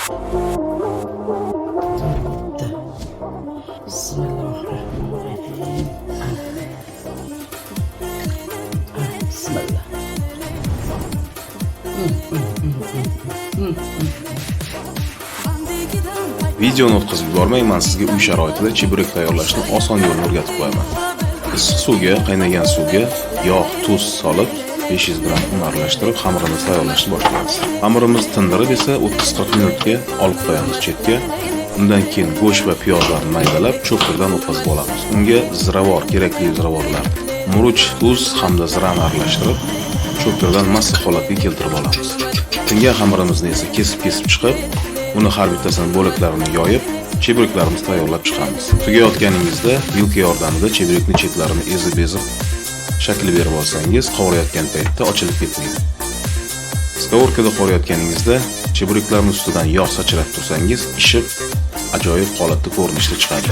Bismillahirrahmanirrahim. Bismillah. Videoni o'tkazib yubormang, men sizga uy sharoitida cheburek tayyorlashni oson yo'lini o'rgatib qo'yaman. Issiq suvga, qaynagan suvga yog', tuz solib 500 gram un aralashtirib xamirimizni tayyorlashni boshlaymiz. Xamirimizni tindirib esa 30-40 minutga olib qo'yamiz chetga. Undan keyin go'sht va piyozlarni maydalab cho'qirdan o'tkazib olamiz. Unga ziravor, kerakli ziravorlar, murch, tuz hamda zirani aralashtirib cho'qirdan massa holatga keltirib olamiz. Tingan xamirimizni esa kesib chiqib, uni har bittasini bo'laklarini yoyib, chebureklarimizni tayyorlab chiqamiz. Tugayotganingizda vilka yordamida cheburekning chetlarini ezib shakl berib olsangiz, qovurayotgan paytda ochilib ketmaydi. Skavorkada qovurayotganingizda chebureklarning ustidan yog' sachratib tursangiz, ishib ajoyib holatda ko'rinishda chiqadi.